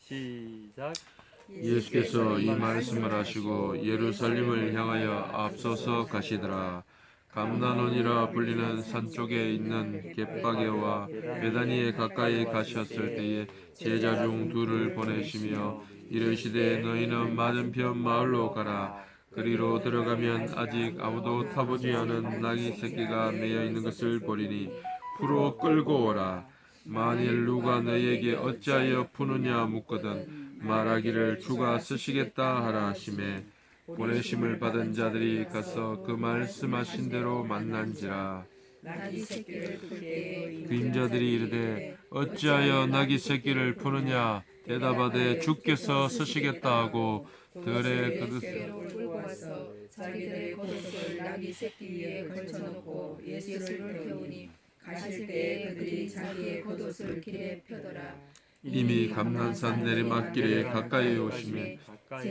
시작. 예수께서 이 말씀을 하시고 예루살렘을 향하여 앞서서 가시더라. 감난원이라 불리는 산 쪽에 있는 벳바게와 베다니에 가까이 가셨을 때에 제자 중 둘을 보내시며 이르시되 너희는 맞은편 마을로 가라. 그리로 들어가면 아직 아무도 타보지 않은 나귀 새끼가 매여 있는 것을 보리니 풀어 끌고 오라. 만일 누가 너희에게 어찌하여 푸느냐 묻거든 말하기를 주가 쓰시겠다 하라 하시매 보내심을 받은 자들이 가서 그 말씀하신 대로 만난지라. 나귀 새끼를 풀 때에 그 임자들이 이르되 어찌하여 나귀 새끼를 푸느냐 대답하되 주께서 쓰시겠다 하고 들에 그릇을 로 끌고 와서 자기들의 겉옷을 나귀 새끼 위에 걸쳐놓고 예수를 태우니 가실 때에 그들이 자기의 겉옷을 길에 펴더라. 이미 감난산 내리막길에 가까이 오시매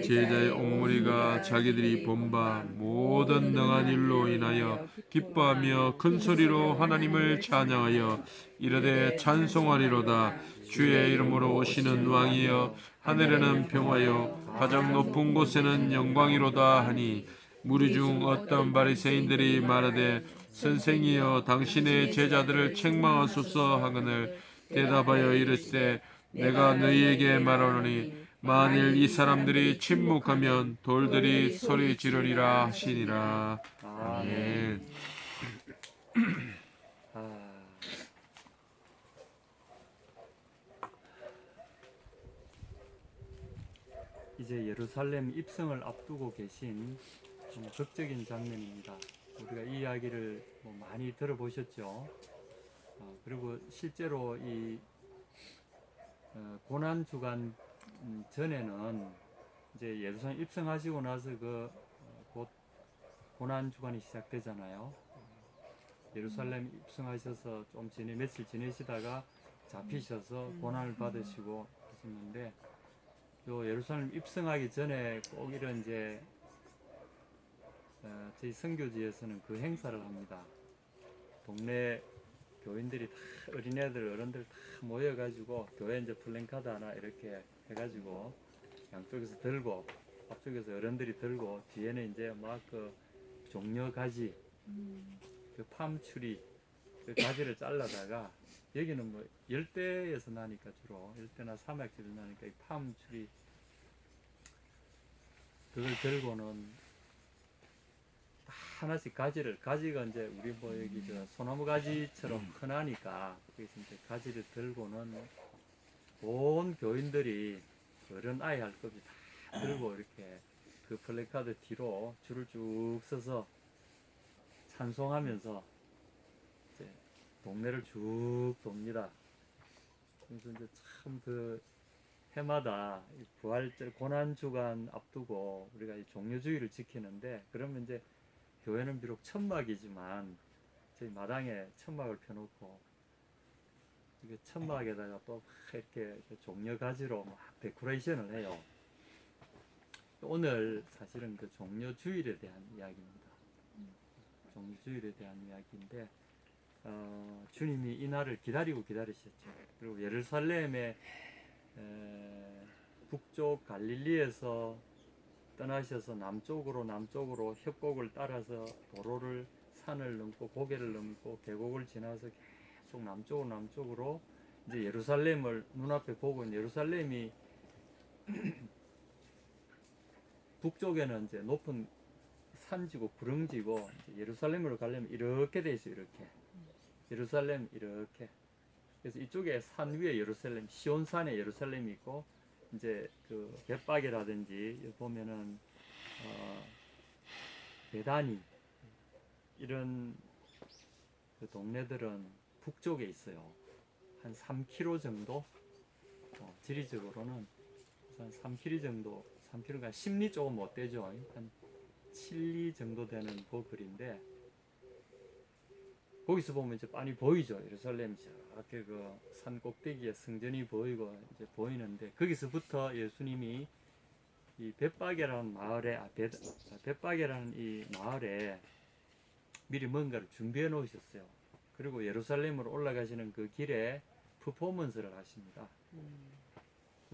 제자의 옥무리가 자기들이 본 바 모든 능한 일로 인하여 기뻐하며 큰 소리로 하나님을 찬양하여 이르되 찬송하리로다. 주의 이름으로 오시는 왕이여 하늘에는 평화요 가장 높은 곳에는 영광이로다 하니 무리 중 어떤 바리새인들이 말하되 선생이여 당신의 제자들을 책망하소서 하거늘 대답하여 이르시되 내가 너희에게 말하노니 만일 이 사람들이 침묵하면 돌들이 소리 지르리라 하시니라. 아멘. 이제 예루살렘 입성을 앞두고 계신 좀 극적인 장면입니다. 우리가 이 이야기를 많이 들어보셨죠. 그리고 실제로 이 고난 주간 전에는 이제 예루살렘 입성하시고 나서 곧 고난 주간이 시작되잖아요. 예루살렘 입성하셔서 좀 며칠 지내시다가 잡히셔서 고난을 받으시고 하셨는데, 요 예루살렘 입성하기 전에 꼭 이런 이제 저희 선교지에서는 그 행사를 합니다. 동네 교인들이 다 어린애들 어른들 다 모여가지고 교회 이제 플랜카드 하나 이렇게 해가지고 양쪽에서 들고 앞쪽에서 어른들이 들고 뒤에는 이제 막 그 종려 가지 그 팜추리 그 가지를 잘라다가 여기는 뭐 열대에서 나니까 주로 열대나 사막지에서 나니까 이 팜추리 그걸 들고는 하나씩 가지가 이제 우리 뭐 여기 저 소나무 가지처럼 흔하니까 그래서 이제 가지를 들고는 온 교인들이 어른 아이 할 것 없이 다 들고 이렇게 그 플래카드 뒤로 줄을 쭉 서서 찬송하면서 이제 동네를 쭉 돕니다. 그래서 이제 참 그 해마다 부활절 고난 주간 앞두고 우리가 이 종료주의를 지키는데, 그러면 이제 교회는 비록 천막이지만 저희 마당에 천막을 펴놓고 이게 천막에다가 또 이렇게 종려 가지로 막 데코레이션을 해요. 오늘 사실은 그 종료주일에 대한 이야기입니다. 종료주일에 대한 이야기인데 주님이 이 날을 기다리셨죠. 그리고 예루살렘의 북쪽 갈릴리에서 떠나셔서 남쪽으로 협곡을 따라서 도로를 산을 넘고 고개를 넘고 계곡을 지나서 계속 남쪽으로 이제 예루살렘을 눈앞에 보고 있는, 예루살렘이 북쪽에는 이제 높은 산지고 구릉지고 예루살렘으로 가려면 이렇게 돼 있어요. 이렇게 예루살렘 이렇게. 그래서 이쪽에 산 위에 예루살렘, 시온산에 예루살렘이 있고, 이제 그 벳바게라든지 보면은 베다니 이런 그 동네들은 북쪽에 있어요. 한 3km 정도, 지리적으로는 한 3km 정도, 3km가 10리 조금 못 되죠. 한 7리 정도 되는 거리인데, 거기서 보면 이제 빤히 보이죠. 예루살렘 저렇게 그 산 꼭대기에 성전이 보이고 이제 보이는데, 거기서부터 예수님이 이 벳바게라는 마을에 벳바게라는 이 마을에 미리 뭔가를 준비해 놓으셨어요. 그리고 예루살렘으로 올라가시는 그 길에 퍼포먼스를 하십니다.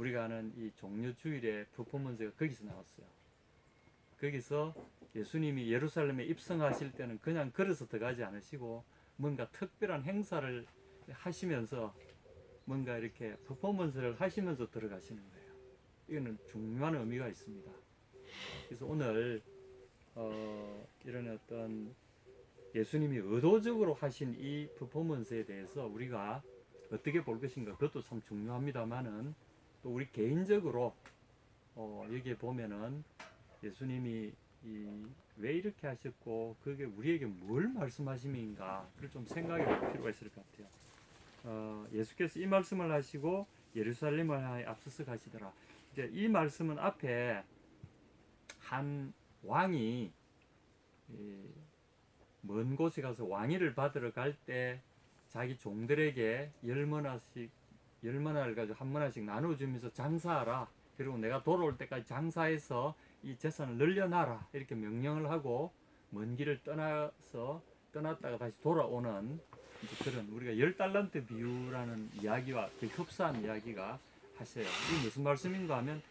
우리가 아는 이 종려주일의 퍼포먼스가 거기서 나왔어요. 거기서 예수님이 예루살렘에 입성하실 때는 그냥 걸어서 들어가지 않으시고 뭔가 특별한 행사를 하시면서 뭔가 이렇게 퍼포먼스를 하시면서 들어가시는 거예요. 이거는 중요한 의미가 있습니다. 그래서 오늘 이런 어떤 예수님이 의도적으로 하신 이 퍼포먼스에 대해서 우리가 어떻게 볼 것인가, 그것도 참 중요합니다만은 또 우리 개인적으로 여기에 보면은 예수님이 왜 이렇게 하셨고 그게 우리에게 뭘 말씀하심인가 그걸 좀 생각해 볼 필요가 있을 것 같아요. 예수께서 이 말씀을 하시고 예루살렘을 향해 앞서서 가시더라. 이제 이 말씀은 앞에 한 왕이 먼 곳에 가서 왕위를 받으러 갈 때 자기 종들에게 10머나를 가지고 한 머나씩 나눠주면서 장사하라. 그리고 내가 돌아올 때까지 장사해서 이 재산을 늘려놔라. 이렇게 명령을 하고 먼 길을 떠났다가 다시 돌아오는 그런 우리가 10달란트 비유라는 이야기와 그 흡사한 이야기가 하셔요. 이 무슨 말씀인가 하면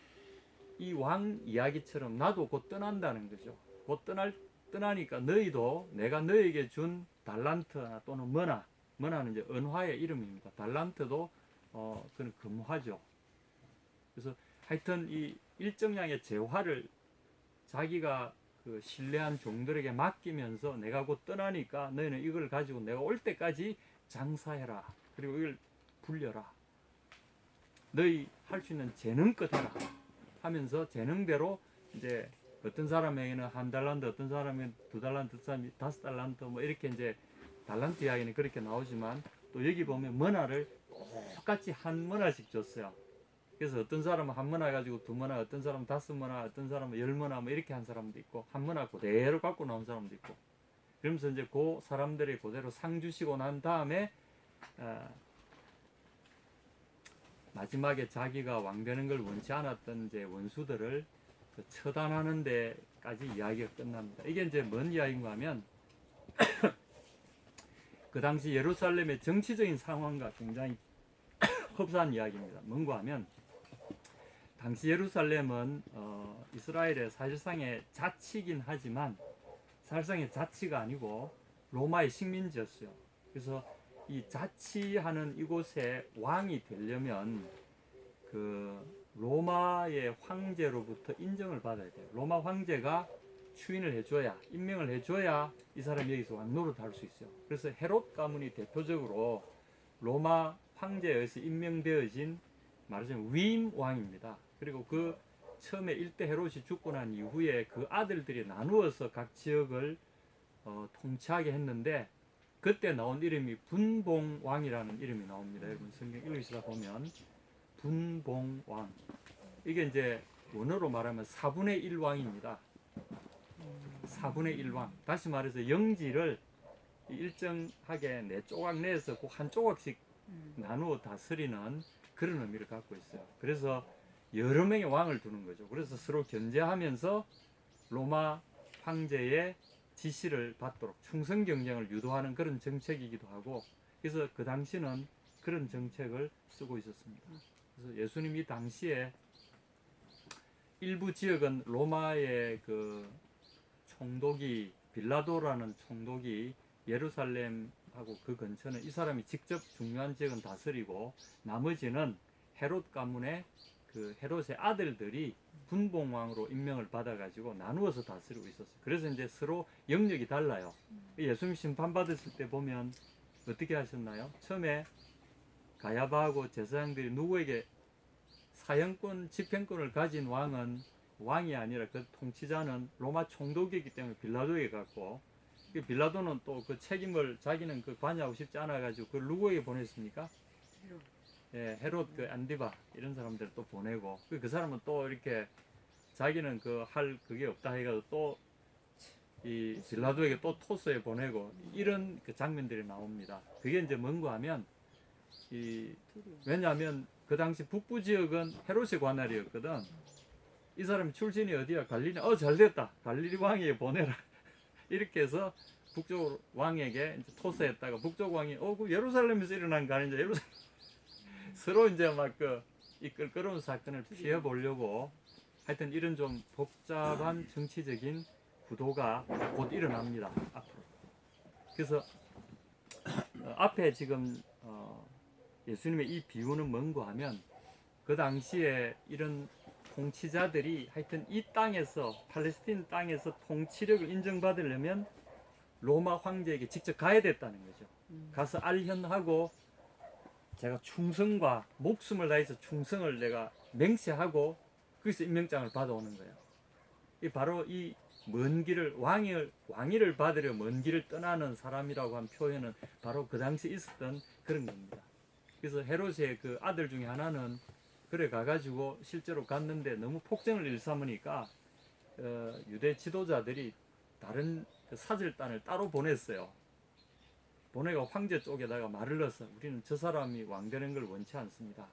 이 왕 이야기처럼 나도 곧 떠난다는 거죠. 곧 떠나니까 너희도 내가 너에게 준 달란트나 또는 머나는 이제 은화의 이름입니다. 달란트도 그는 금화죠. 그래서 하여튼 이 일정량의 재화를 자기가 그 신뢰한 종들에게 맡기면서 내가 곧 떠나니까 너희는 이걸 가지고 내가 올 때까지 장사해라. 그리고 이걸 불려라. 너희 할 수 있는 재능껏 해라. 하면서 재능대로 이제 어떤 사람에게는 1달란트, 어떤 사람에게는 2달란트, 어떤 사람이 5달란트 뭐 이렇게 이제 달란트 이야기는 그렇게 나오지만 또 여기 보면 머나를 똑같이 한 머나씩 줬어요. 그래서 어떤 사람은 한 머나 가지고 2머나, 어떤 사람은 5머나, 어떤 사람은 10머나 뭐 이렇게 한 사람도 있고 한 머나 그대로 갖고 나온 사람도 있고 그러면서 이제 그 사람들이 그대로 상 주시고 난 다음에 마지막에 자기가 왕되는 걸 원치 않았던 이제 원수들을 처단하는 데까지 이야기가 끝납니다. 이게 이제 뭔 이야기인가 하면 그 당시 예루살렘의 정치적인 상황과 굉장히 흡사한 이야기입니다. 뭔가 하면 당시 예루살렘은 이스라엘의 사실상의 자치긴 하지만 사실상의 자치가 아니고 로마의 식민지였어요. 그래서 이 자치하는 이곳에 왕이 되려면 그 로마의 황제로부터 인정을 받아야 돼요. 로마 황제가 추인을 해줘야, 임명을 해줘야 이 사람이 여기서 왕 노릇할 수 있어요. 그래서 헤롯 가문이 대표적으로 로마 황제에 의해서 임명되어진 말하자면 위임 왕입니다. 그리고 그 처음에 1대 헤롯이 죽고 난 이후에 그 아들들이 나누어서 각 지역을 통치하게 했는데 그때 나온 이름이 분봉왕이라는 이름이 나옵니다. 여러분 성경 읽으시다 보면 분봉왕, 이게 이제 원어로 말하면 4분의 1 왕입니다. 4분의 1 왕. 다시 말해서 영지를 일정하게 4조각 내에서 꼭 한 조각씩 나누어 다스리는 그런 의미를 갖고 있어요. 그래서 여러 명의 왕을 두는 거죠. 그래서 서로 견제하면서 로마 황제의 지시를 받도록 충성 경쟁을 유도하는 그런 정책이기도 하고, 그래서 그 당시는 그런 정책을 쓰고 있었습니다. 그래서 예수님이 당시에 일부 지역은 로마의 그 총독이 빌라도라는 총독이 예루살렘하고 그 근처는 이 사람이 직접 중요한 지역은 다스리고 나머지는 헤롯 가문의 그 헤롯의 아들들이 분봉왕으로 임명을 받아가지고 나누어서 다스리고 있었어요. 그래서 이제 서로 영역이 달라요. 예수님 심판받으실 때 보면 어떻게 하셨나요? 처음에 가야바하고 제사장들이 누구에게 사형권, 집행권을 가진 왕은 왕이 아니라 그 통치자는 로마 총독이기 때문에 빌라도에게 갔고, 그 빌라도는 또 그 책임을 자기는 그 관여하고 싶지 않아가지고 그걸 누구에게 보냈습니까? 예, 헤롯 그 안디바 이런 사람들 또 보내고, 그 사람은 또 이렇게 자기는 그 할 그게 없다 해가지고 또 이 빌라도에게 또 토스에 보내고 이런 그 장면들이 나옵니다. 그게 이제 뭔가 하면 왜냐하면 그 당시 북부 지역은 헤롯의 관할이었거든. 이 사람이 출신이 어디야? 갈릴리. 잘됐다. 갈릴리 왕에게 보내라. 이렇게 해서 북쪽 왕에게 이제 토스했다가 북쪽 왕이 그 예루살렘에서 일어난 거 아닌지 예루살렘 서로 이제 막 그 이 껄끄러운 사건을 피해 보려고 하여튼 이런 좀 복잡한 정치적인 구도가 곧 일어납니다. 앞으로. 그래서 앞에 지금 예수님의 이 비유는 뭔고 하면 그 당시에 이런 통치자들이 하여튼 이 땅에서 팔레스틴 땅에서 통치력을 인정받으려면 로마 황제에게 직접 가야 됐다는 거죠. 가서 알현하고 제가 충성과 목숨을 다해서 충성을 내가 맹세하고 거기서 임명장을 받아오는 거예요. 이 바로 이 먼 길을 왕위를 받으려 먼 길을 떠나는 사람이라고 한 표현은 바로 그 당시에 있었던 그런 겁니다. 그래서 헤롯의 그 아들 중에 하나는 그래 가가지고 실제로 갔는데 너무 폭정을 일삼으니까 유대 지도자들이 다른 그 사절단을 따로 보냈어요. 보내가 황제 쪽에다가 말을 넣어서 우리는 저 사람이 왕되는 걸 원치 않습니다.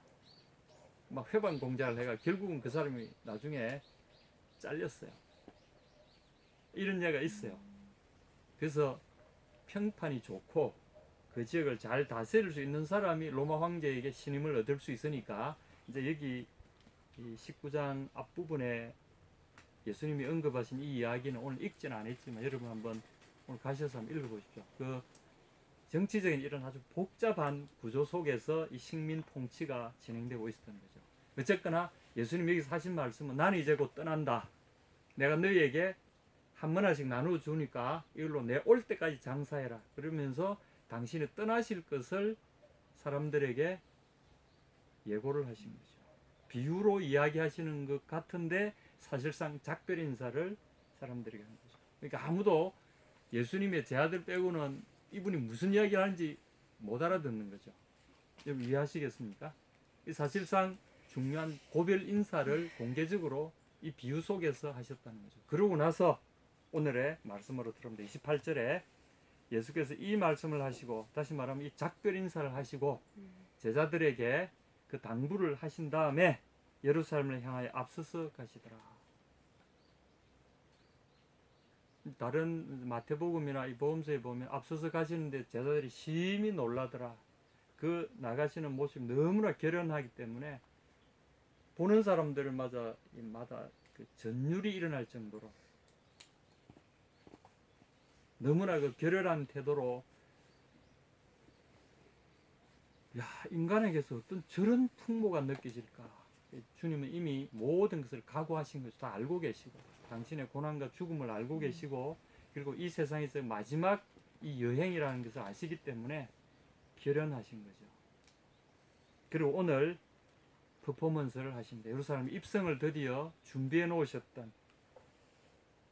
막 회방 공작을 해가 결국은 그 사람이 나중에 잘렸어요. 이런 예가 있어요. 그래서 평판이 좋고 그 지역을 잘 다스릴 수 있는 사람이 로마 황제에게 신임을 얻을 수 있으니까 이제 여기 이 19장 앞부분에 예수님이 언급하신 이 이야기는 오늘 읽지는 않았지만 여러분 한번 오늘 가셔서 한번 읽어보십시오. 그 정치적인 이런 아주 복잡한 구조 속에서 이 식민 통치가 진행되고 있었던 거죠. 어쨌거나 예수님 여기서 하신 말씀은 나는 이제 곧 떠난다. 내가 너희에게 한 문화씩 나누어 주니까 이걸로 내 올 때까지 장사해라. 그러면서 당신이 떠나실 것을 사람들에게 예고를 하신 거죠. 비유로 이야기하시는 것 같은데 사실상 작별 인사를 사람들에게 하는 거죠. 그러니까 아무도 예수님의 제 아들 빼고는 이분이 무슨 이야기를 하는지 못 알아듣는 거죠. 여러분 이해하시겠습니까? 사실상 중요한 고별 인사를 공개적으로 이 비유 속에서 하셨다는 거죠. 그러고 나서 오늘의 말씀으로 들어옵니다. 28절에 예수께서 이 말씀을 하시고 다시 말하면 이 작별 인사를 하시고 제자들에게 그 당부를 하신 다음에 예루살렘을 향하여 앞서서 가시더라. 다른 마태복음이나 이 복음서에 보면 앞서서 가시는데 제자들이 심히 놀라더라. 그 나가시는 모습이 너무나 결연하기 때문에 보는 사람들마다 그 전율이 일어날 정도로 너무나 그 결연한 태도로 야 인간에게서 어떤 저런 풍모가 느껴질까. 주님은 이미 모든 것을 각오하신 것을 다 알고 계시고 당신의 고난과 죽음을 알고 계시고 그리고 이 세상에서 마지막 이 여행이라는 것을 아시기 때문에 결연하신 거죠. 그리고 오늘 퍼포먼스를 하십니다. 예루살렘 입성을 드디어 준비해 놓으셨던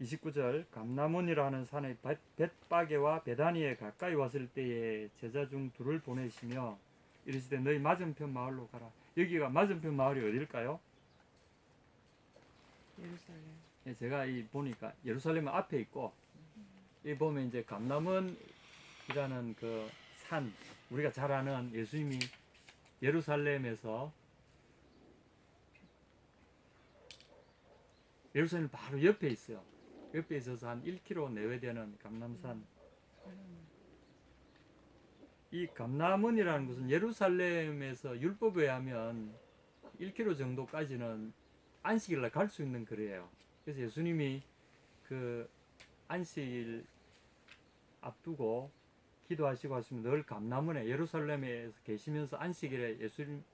29절 감람원이라는 산의 벳바게와 베다니에 가까이 왔을 때에 제자 중 둘을 보내시며 이르시되 너희 맞은편 마을로 가라. 여기가 맞은편 마을이 어딜까요? 예루살렘. 예, 제가 이 보니까 예루살렘 앞에 있고 이 보면 이제 감람원이라는 그 산 우리가 잘 아는 예수님이 예루살렘에서 예루살렘 바로 옆에 있어요. 옆에 있어서 한 1km 내외되는 감람산. 이 감람원이라는 것은 예루살렘에서 율법에 의하면 1km 정도까지는 안식일날 갈 수 있는 거리예요. 그래서 예수님이 그 안식일 앞두고 기도하시고 하시면 늘 감람원에 예루살렘에 계시면서 안식일에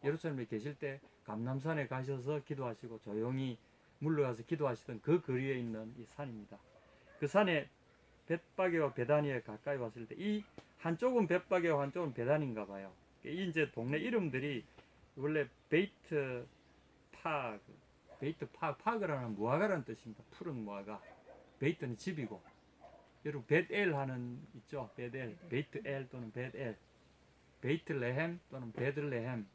예루살렘에 계실 때 감람산에 가셔서 기도하시고 조용히 물러가서 기도하시던 그 거리에 있는 이 산입니다. 그 산에 벳바게와 베다니에 가까이 왔을 때 이 한쪽은 벳바게와 한쪽은 베다니인가 봐요. 이 이제 동네 이름들이 원래 베이트 파그라는 무화과라는 뜻입니다. 푸른 무화과. 베이트는 집이고 여러분 벳엘 하는 있죠. 벳엘, 베이트엘 또는 벳엘, 베이트레헴 또는 베들레헴,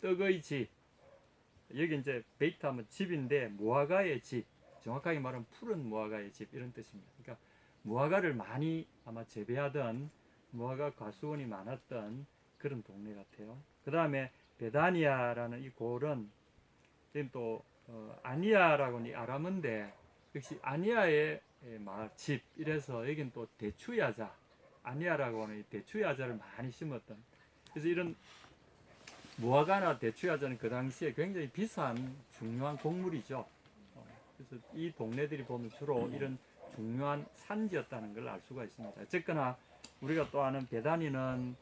떡의 집. 여기 이제 베이트 하면 집인데 무화과의 집, 정확하게 말하면 푸른 무화과의 집 이런 뜻입니다. 그러니까 무화과를 많이 아마 재배하던 무화과 과수원이 많았던 그런 동네 같아요. 그 다음에 베다니아라는 이 골은 지금 또 아니아라고는 아람어인데 역시 아니아의 마을 집 이래서 여긴 또 대추야자 아니아라고 하는 대추야자를 많이 심었던 그래서 이런 무화과나 대추야자는 그 당시에 굉장히 비싼 중요한 곡물이죠. 그래서 이 동네들이 보면 주로 이런 중요한 산지였다는 걸 알 수가 있습니다. 어쨌거나 우리가 또 아는 베다니는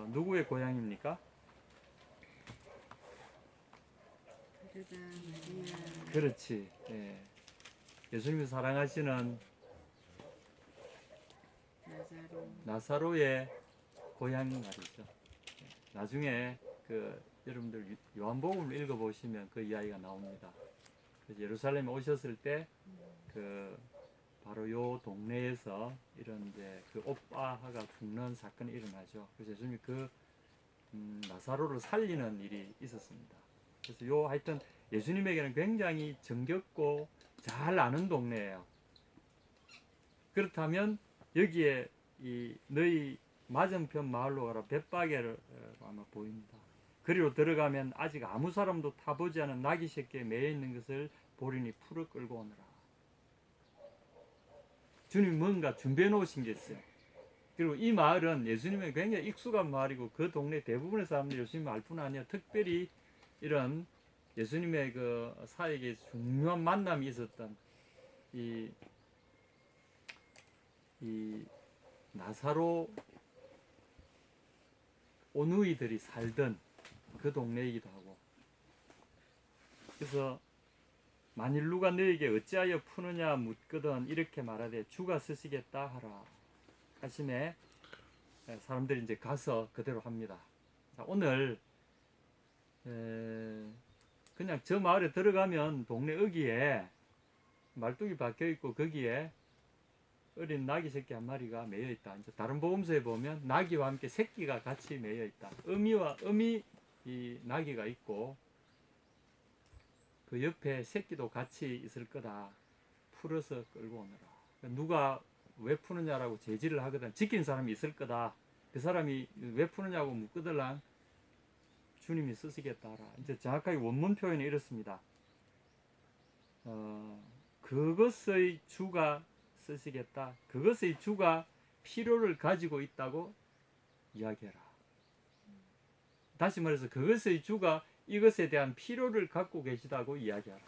누구의 고향입니까? 그렇지. 예. 예수님이 사랑하시는 나사로의 고향 말이죠. 나중에 그 여러분들 요한복음을 읽어보시면 그 이야기가 나옵니다. 그래서 예루살렘에 오셨을 때 그 바로 요 동네에서 이런 이제 그 오빠가 죽는 사건이 일어나죠. 그래서 예수님이 그 나사로를 살리는 일이 있었습니다. 그래서 요 하여튼 예수님에게는 굉장히 정겹고 잘 아는 동네예요. 그렇다면 여기에 이 너희 맞은편 마을로 가라 벳바게를 아마 보입니다. 그리로 들어가면 아직 아무 사람도 타보지 않은 나귀 새끼에 매여 있는 것을 보리니 풀을 끌고 오너라. 주님이 뭔가 준비해 놓으신 게 있어요. 그리고 이 마을은 예수님의 굉장히 익숙한 마을이고 그 동네 대부분의 사람들이 예수님을 알 뿐 아니라 특별히 이런 예수님의 그 사에게 중요한 만남이 있었던 이 나사로 오누이들이 살던 그 동네이기도 하고, 그래서 만일 누가 너에게 어찌하여 푸느냐 묻거든 이렇게 말하되 주가 쓰시겠다 하라 하심에 사람들이 이제 가서 그대로 합니다. 자, 오늘 그냥 저 마을에 들어가면 동네 어귀에 말뚝이 박혀 있고 거기에 어린 나귀 새끼 한 마리가 매여 있다. 이제 다른 복음서에 보면 나귀와 함께 새끼가 같이 매여 있다. 어미 이 나귀가 있고 그 옆에 새끼도 같이 있을 거다. 풀어서 끌고 오너라. 누가 왜 푸느냐라고 제지를 하거든. 지킨 사람이 있을 거다. 그 사람이 왜 푸느냐고 묻거들랑 주님이 쓰시겠다 하라. 이제 정확하게 원문 표현이 이렇습니다. 그것의 주가 쓰시겠다. 그것의 주가 필요를 가지고 있다고 이야기해라. 다시 말해서 그것의 주가 이것에 대한 필요를 갖고 계시다고 이야기하라.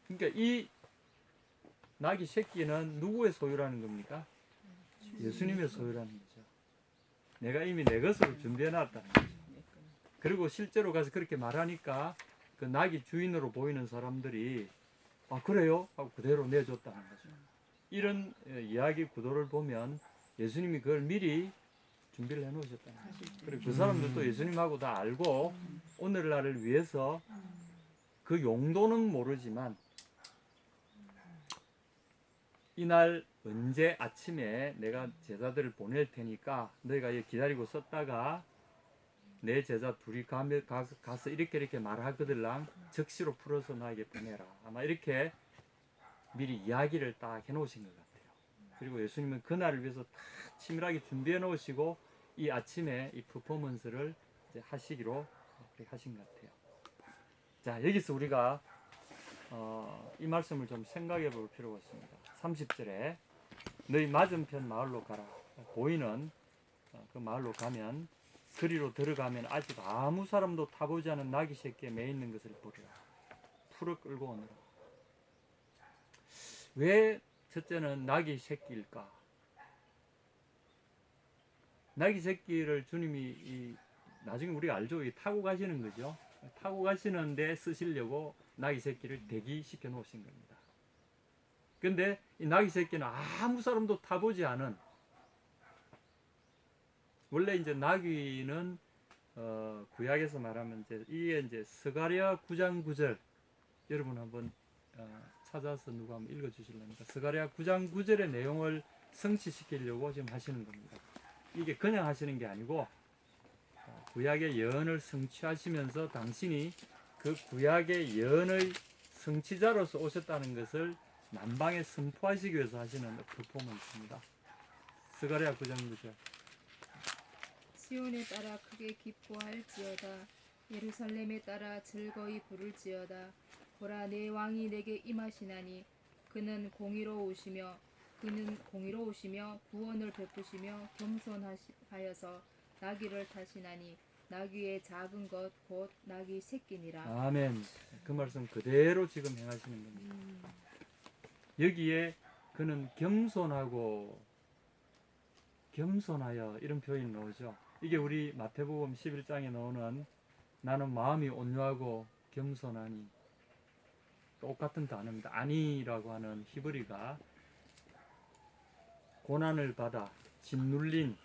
그러니까 이 나귀 새끼는 누구의 소유라는 겁니까? 예수님의 소유라는 거죠. 내가 이미 내 것으로 준비해 놨다는 거죠. 그리고 실제로 가서 그렇게 말하니까 그 나귀 주인으로 보이는 사람들이 아 그래요? 하고 그대로 내줬다는 거죠. 이런 이야기 구도를 보면 예수님이 그걸 미리 준비를 해놓으셨다는 거죠. 그리고 그 사람들도 예수님하고 다 알고 오늘날을 위해서 그 용도는 모르지만 이날 언제 아침에 내가 제자들을 보낼 테니까 너희가 기다리고 썼다가 내 제자 둘이 가서 이렇게 말하거들랑 적시로 풀어서 나에게 보내라. 아마 이렇게 미리 이야기를 딱 해놓으신 것 같아요. 그리고 예수님은 그날을 위해서 다 치밀하게 준비해 놓으시고 이 아침에 이 퍼포먼스를 이제 하시기로 하신 것 같아요. 자, 여기서 우리가 이 말씀을 좀 생각해 볼 필요가 있습니다. 30절에 너희 맞은편 마을로 가라. 보이는 그 마을로 가면 그리로 들어가면 아직 아무 사람도 타보지 않은 나귀 새끼에 매 있는 것을 보리라. 풀을 끌고 오너라. 왜 첫째는 나귀 새끼일까? 나귀 새끼를 주님이 나중에 우리가 알죠. 타고 가시는 거죠. 타고 가시는데 쓰시려고 나귀 새끼를 대기시켜 놓으신 겁니다. 근데 이 나귀 새끼는 아무 사람도 타보지 않은, 원래 이제 나귀는 구약에서 말하면 이게 스가랴 9장 9절 여러분 한번 찾아서 누가 한번 읽어주실랍니까? 스가랴 9장 9절의 내용을 성취시키려고 지금 하시는 겁니다. 이게 그냥 하시는 게 아니고 구약의 예언을 성취하시면서 당신이 그 구약의 예언의 성취자로서 오셨다는 것을 남방에 선포하시기 위해서 하시는 퍼포먼스입니다. 스가랴 9장 9절. 시온에 따라 크게 기뻐할지어다. 예루살렘에 따라 즐거이 부를지어다. 보라, 내 왕이 내게 임하시나니 그는 공의로우시며 구원을 베푸시며 겸손하여서 나귀를 타시나니 나귀의 작은 것 곧 나귀 새끼니라. 아멘. 그 말씀 그대로 지금 행하시는 겁니다. 여기에 그는 겸손하여 이런 표현이 나오죠. 이게 우리 마태복음 11장에 나오는 나는 마음이 온유하고 겸손하니 똑같은 단어입니다. 아니라고 하는 히브리가 고난을 받아 짓눌린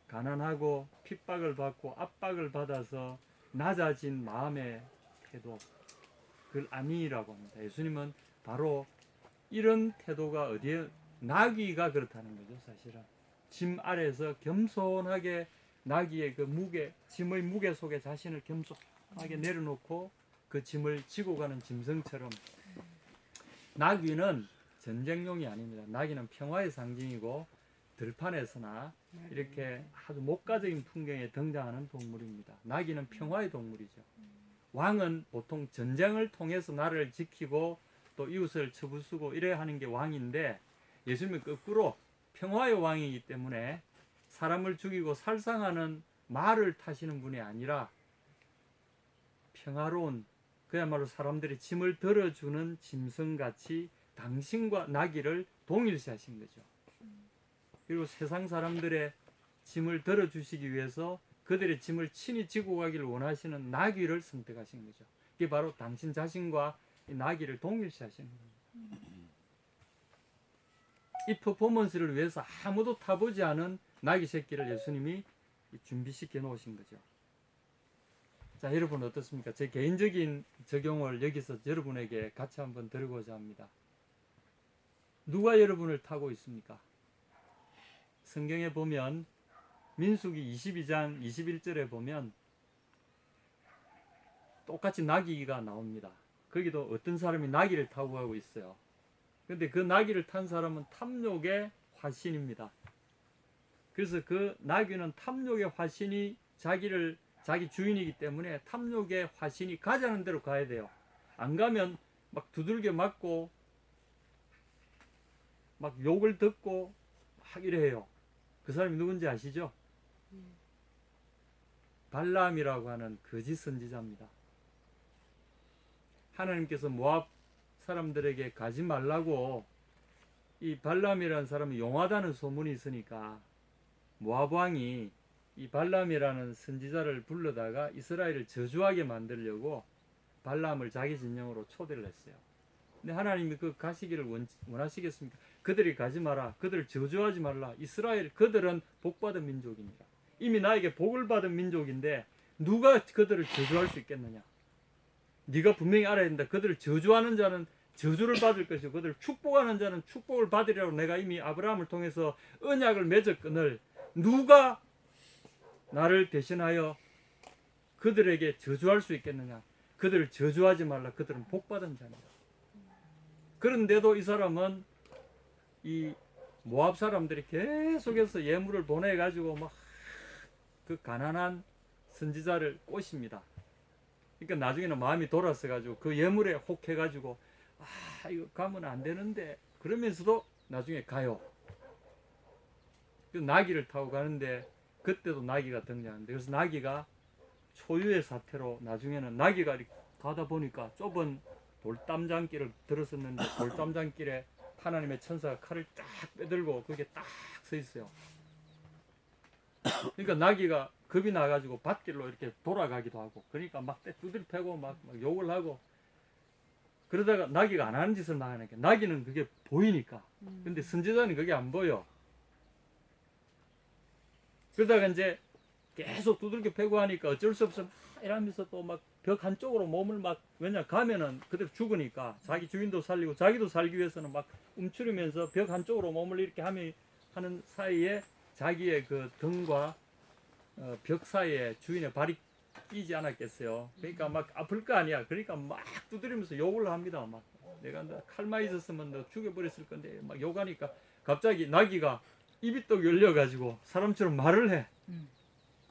가난하고 핍박을 받고 압박을 받아서 낮아진 마음의 태도, 그걸 아니라고 합니다. 예수님은 바로 이런 태도가 어디에, 나귀가 그렇다는 거죠. 사실은 짐 아래서 겸손하게 나귀의 그 무게, 짐의 무게 속에 자신을 겸손하게 내려놓고 그 짐을 지고 가는 짐승처럼. 나귀는 전쟁용이 아닙니다. 나귀는 평화의 상징이고 들판에서나 이렇게 아주 목가적인 풍경에 등장하는 동물입니다. 나귀는 평화의 동물이죠. 왕은 보통 전쟁을 통해서 나라를 지키고 또 이웃을 처부수고 이래야 하는 게 왕인데, 예수님은 거꾸로 평화의 왕이기 때문에 사람을 죽이고 살상하는 말을 타시는 분이 아니라 평화로운, 그야말로 사람들이 짐을 들어주는 짐승같이 당신과 나귀를 동일시하신 거죠. 그리고 세상 사람들의 짐을 들어주시기 위해서 그들의 짐을 친히 지고 가기를 원하시는 나귀를 선택하신 거죠. 이게 바로 당신 자신과 이 나귀를 동일시하시는 겁니다. 이 퍼포먼스를 위해서 아무도 타보지 않은 나귀 새끼를 예수님이 준비시켜 놓으신 거죠. 자, 여러분 어떻습니까? 제 개인적인 적용을 여기서 여러분에게 같이 한번 드리고자 합니다. 누가 여러분을 타고 있습니까? 성경에 보면 민수기 22장 21절에 보면 똑같이 나귀가 나옵니다. 거기도 어떤 사람이 나귀를 타고 가고 있어요. 근데 그 나귀를 탄 사람은 탐욕의 화신입니다. 그래서 그 나귀는 탐욕의 화신이 자기 주인이기 때문에 탐욕의 화신이 가자는 대로 가야 돼요. 안 가면 막 두들겨 맞고 막 욕을 듣고 막 이래요. 그 사람이 누군지 아시죠? 발람이라고 하는 거짓 선지자입니다. 하나님께서 모압 사람들에게 가지 말라고, 이 발람이라는 사람이 용하다는 소문이 있으니까 모압 왕이 이 발람이라는 선지자를 불러다가 이스라엘을 저주하게 만들려고 발람을 자기 진영으로 초대를 했어요. 근데 하나님이 그 가시기를 원하시겠습니까? 그들이 가지 마라. 그들을 저주하지 말라. 이스라엘, 그들은 복받은 민족입니다. 이미 나에게 복을 받은 민족인데 누가 그들을 저주할 수 있겠느냐? 네가 분명히 알아야 된다. 그들을 저주하는 자는 저주를 받을 것이고 그들을 축복하는 자는 축복을 받으리라고 내가 이미 아브라함을 통해서 언약을 맺었거늘 누가 나를 대신하여 그들에게 저주할 수 있겠느냐? 그들을 저주하지 말라. 그들은 복받은 자입니다. 그런데도 이 사람은 이 모압 사람들이 계속해서 예물을 보내가지고 막 그 가난한 선지자를 꼬십니다. 그러니까 나중에는 마음이 돌아서가지고 그 예물에 혹해가지고 이거 가면 안 되는데 그러면서도 나중에 가요. 그 나귀를 타고 가는데 그때도 나귀가 등장하는데, 그래서 나귀가 초유의 사태로 나중에는 나귀가 이렇게 가다 보니까 좁은 돌담장길을 들었었는데 돌담장길에 하나님의 천사가 칼을 딱 빼들고 그게 딱 서 있어요. 그러니까 나귀가 겁이 나가지고 밭길로 이렇게 돌아가기도 하고, 그러니까 막 두들 패고 막 욕을 하고, 그러다가 나귀가 안 하는 짓을 막 하니까 나귀는 그게 보이니까. 근데 선지자는 그게 안 보여. 그러다가 이제 계속 두들겨 패고 하니까 어쩔 수 없어 이러면서 또 막 벽 한쪽으로 몸을 막, 왜냐 가면은 그대로 죽으니까 자기 주인도 살리고 자기도 살기 위해서는 막 움츠리면서 벽 한쪽으로 몸을 이렇게 하는 사이에 자기의 그 등과 벽 사이에 주인의 발이 끼지 않았겠어요. 그러니까 막 아플 거 아니야. 그러니까 막 두드리면서 욕을 합니다. 막 내가 칼만 있었으면 너 죽여버렸을 건데 막 욕하니까 갑자기 나귀가 입이 또 열려가지고 사람처럼 말을 해.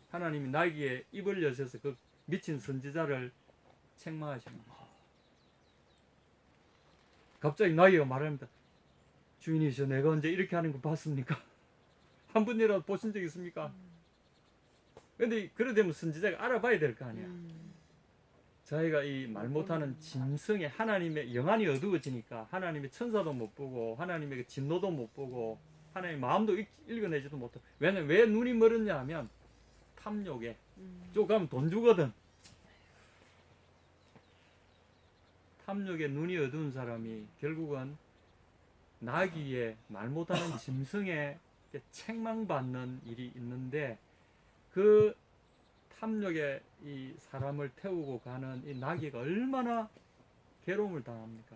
하나님이 나귀의 입을 여셔서 그 미친 선지자를 책망하시는 거죠. 갑자기 나귀가 말합니다. 주인이시여, 내가 언제 이렇게 하는 거 봤습니까? 한 번이라도 보신 적 있습니까? 근데 그래 되면 선지자가 알아봐야 될 거 아니야. 자기가 이 말 못하는 짐승의 하나님의 영안이 어두워지니까 하나님의 천사도 못 보고 하나님의 그 진노도 못 보고 하나님의 마음도 읽어내지도 못하고. 왜냐면 왜 눈이 멀었냐 하면 탐욕에 쪽 가면 돈 주거든. 탐욕에 눈이 어두운 사람이 결국은 나귀의 말 못하는 짐승에 책망받는 일이 있는데, 그 탐욕에 이 사람을 태우고 가는 이 나귀가 얼마나 괴로움을 당합니까?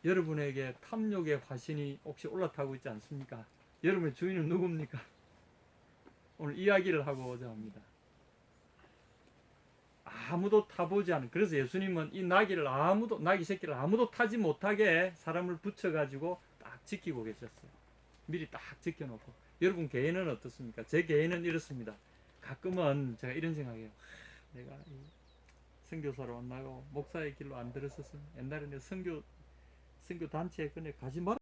여러분에게 탐욕의 화신이 혹시 올라타고 있지 않습니까? 여러분의 주인은 누굽니까? 오늘 이야기를 하고자 합니다. 아무도 타보지 않은, 그래서 예수님은 이 나귀 새끼를 아무도 타지 못하게 사람을 붙여가지고 딱 지키고 계셨어요. 미리 딱 지켜놓고. 여러분 개인은 어떻습니까? 제 개인은 이렇습니다. 가끔은 제가 이런 생각해요. 내가 이 선교사로 안 나가고 목사의 길로 안 들었었으면 옛날에 내 선교 단체에 그냥 가지 말